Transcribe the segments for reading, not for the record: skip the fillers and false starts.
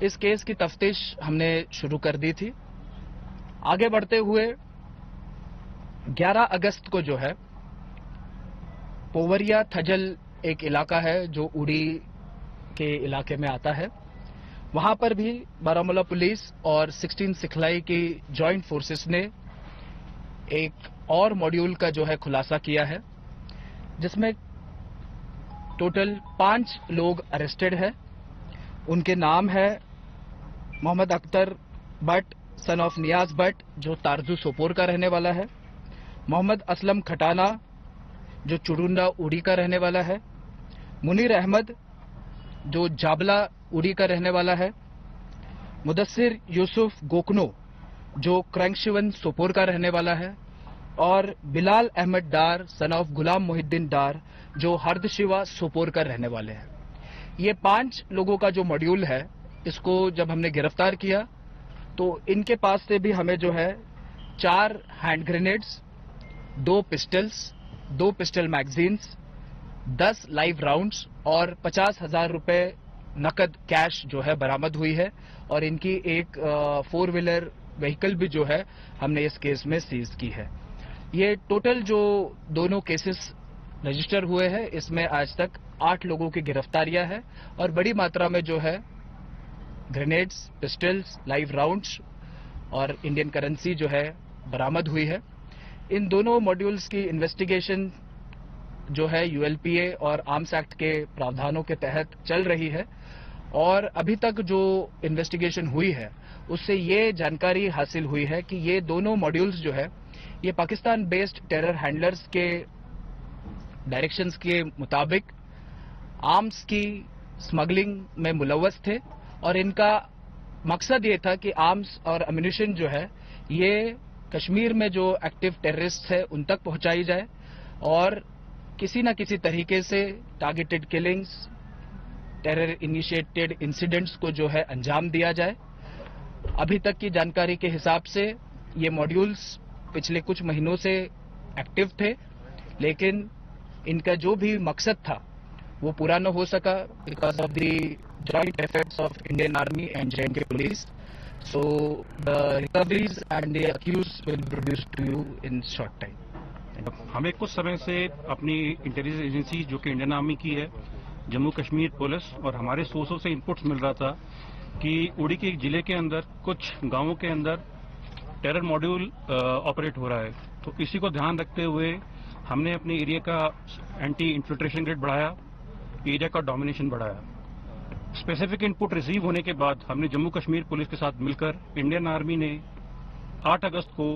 इस केस की तफ्तीश हमने शुरू कर दी थी। आगे बढ़ते हुए 11 अगस्त को जो है पोवरिया थजल एक इलाका है जो उड़ी के इलाके में आता है, वहां पर भी बारामूला पुलिस और 16 सिखलाई की जॉइंट फोर्सेस ने एक और मॉड्यूल का जो है खुलासा किया है, जिसमें टोटल 5 लोग अरेस्टेड हैं। उनके नाम है मोहम्मद अख्तर भट्ट सन ऑफ नियाज भट्ट जो तारजू सोपोर का रहने वाला है, मोहम्मद असलम खटाना जो चुडुंडा उड़ी का रहने वाला है, मुनीर अहमद जो जाबला उड़ी का रहने वाला है, मुदस्सिर यूसुफ गोकनो जो क्रैंकशिवन सोपोर का रहने वाला है, और बिलाल अहमद डार सन ऑफ गुलाम मोहिद्दीन डार जो हरदशिवा सोपोर का रहने वाले हैं। ये 5 लोगों का जो मॉड्यूल है, इसको जब हमने गिरफ्तार किया तो इनके पास से भी हमें जो है 4 hand grenades, 2 pistols, 2 pistol magazines, 10 live rounds और 50,000 रुपए नकद कैश जो है बरामद हुई है। और इनकी एक 4 व्हीलर व्हीकल भी जो है हमने इस केस में सीज की है। ये टोटल जो दोनों केसेस रजिस्टर हुए हैं, इसमें आज तक 8 लोगों की गिरफ्तारियां है और बड़ी मात्रा में जो है ग्रेनेड्स, पिस्टल्स, लाइव राउंड्स और इंडियन करेंसी जो है बरामद हुई है। इन दोनों मॉड्यूल्स की इन्वेस्टिगेशन जो है यूएलपीए और आर्म्स एक्ट के प्रावधानों के तहत चल रही है, और अभी तक जो इन्वेस्टिगेशन हुई है उससे ये जानकारी हासिल हुई है कि ये दोनों मॉड्यूल्स जो है ये पाकिस्तान बेस्ड टेरर हैंडलर्स के डायरेक्शंस के मुताबिक आर्म्स की स्मगलिंग में मुलव्वस थे, और इनका मकसद ये था कि आर्म्स और अम्यूनिशन जो है ये कश्मीर में जो एक्टिव टेररिस्ट है उन तक पहुंचाई जाए और किसी न किसी तरीके से targeted killings, terror initiated incidents को जो है अंजाम दिया जाए। अभी तक की जानकारी के हिसाब से ये मॉड्यूल्स पिछले कुछ महीनों से एक्टिव थे, लेकिन इनका जो भी मकसद था वो पूरा न हो सका because of the joint efforts of Indian army and J and K police. So the recoveries and the accused will be produced to you in short time. हमें कुछ समय से अपनी इंटेलिजेंस एजेंसी जो कि इंडियन आर्मी की है, जम्मू कश्मीर पुलिस और हमारे सोर्सों से इनपुट्स मिल रहा था कि उड़ी के एक जिले के अंदर कुछ गांवों के अंदर टेरर मॉड्यूल ऑपरेट हो रहा है। तो इसी को ध्यान रखते हुए हमने अपने एरिया का एंटी इन्फिल्ट्रेशन रेट बढ़ाया, एरिया का डोमिनेशन बढ़ाया। स्पेसिफिक इनपुट रिसीव होने के बाद हमने जम्मू कश्मीर पुलिस के साथ मिलकर इंडियन आर्मी ने 8 अगस्त को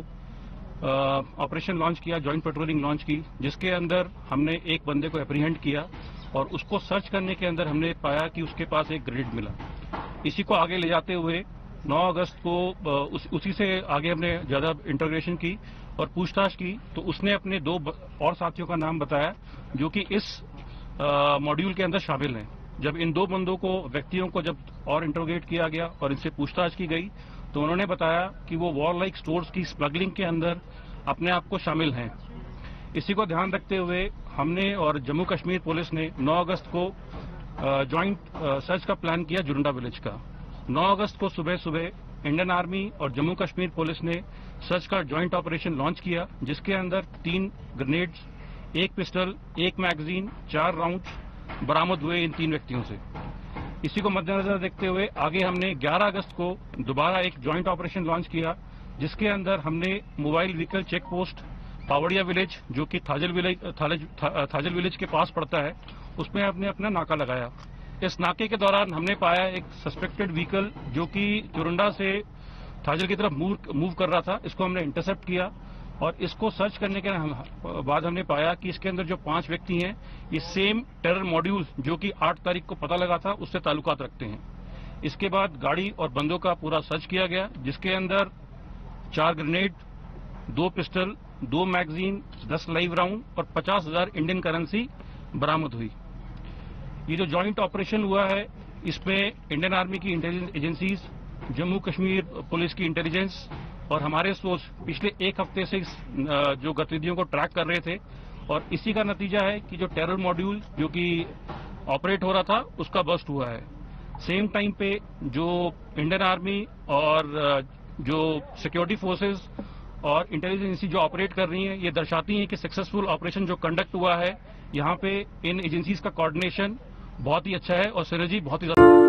ऑपरेशन लॉन्च किया, जॉइंट पेट्रोलिंग लॉन्च की, जिसके अंदर हमने एक बंदे को एप्रीहेंड किया और उसको सर्च करने के अंदर हमने पाया कि उसके पास एक ग्रेनेड मिला। इसी को आगे ले जाते हुए 9 अगस्त को उसी से आगे हमने ज्यादा इंटरोगेशन की और पूछताछ की, तो उसने अपने 2 और साथियों का नाम बताया जो कि इस मॉड्यूल के अंदर शामिल हैं। जब इन 2 बंदों को, व्यक्तियों को जब और इंटरोगेट किया गया और इनसे पूछताछ की गई तो उन्होंने बताया कि वो वॉर लाइक स्टोर्स की स्मगलिंग के अंदर अपने आप को शामिल हैं। इसी को ध्यान रखते हुए हमने और जम्मू कश्मीर पुलिस ने 9 अगस्त को जॉइंट सर्च का प्लान किया जुरुंडा विलेज का। 9 अगस्त को सुबह सुबह इंडियन आर्मी और जम्मू कश्मीर पुलिस ने सर्च का जॉइंट ऑपरेशन लॉन्च किया, जिसके अंदर 3 ग्रेनेड्स, 1 पिस्टल, 1 मैगजीन, 4 राउंड बरामद हुए इन 3 व्यक्तियों से। इसी को मद्देनजर देखते हुए आगे हमने 11 अगस्त को दोबारा एक जॉइंट ऑपरेशन लॉन्च किया, जिसके अंदर हमने मोबाइल व्हीकल चेक पोस्ट पावड़िया विलेज जो कि थाजल विलेज के पास पड़ता है, उसमें हमने अपना नाका लगाया। इस नाके के दौरान हमने पाया एक सस्पेक्टेड व्हीकल जो कि चुरुंडा से थाजल की तरफ मूव कर रहा था। इसको हमने इंटरसेप्ट किया और इसको सर्च करने के बाद हमने पाया कि इसके अंदर जो 5 व्यक्ति हैं ये सेम टेरर मॉड्यूल जो कि 8 तारीख को पता लगा था उससे ताल्लुकात रखते हैं। इसके बाद गाड़ी और बंदों का पूरा सर्च किया गया, जिसके अंदर 4 grenade, 2 pistol, 2 magazine, 10 live round और 50,000 इंडियन करेंसी बरामद हुई। ये जो जॉइंट ऑपरेशन हुआ है इसमें इंडियन आर्मी की intelligence agencies, Jammu Kashmir police की इंटेलिजेंस और हमारे सोर्स पिछले 1 हफ्ते से जो गतिविधियों को ट्रैक कर रहे थे, और इसी का नतीजा है कि जो टेरर मॉड्यूल जो कि ऑपरेट हो रहा था उसका बस्ट हुआ है। सेम टाइम पे जो इंडियन आर्मी और जो सिक्योरिटी फोर्सेस और इंटेलिजेंस एजेंसी जो ऑपरेट कर रही हैं, ये दर्शाती हैं कि सक्सेसफुल ऑपरेशन जो कंडक्ट हुआ है यहाँ पे इन एजेंसीज का कोऑर्डिनेशन बहुत ही अच्छा है और सिनर्जी बहुत ही ज्यादा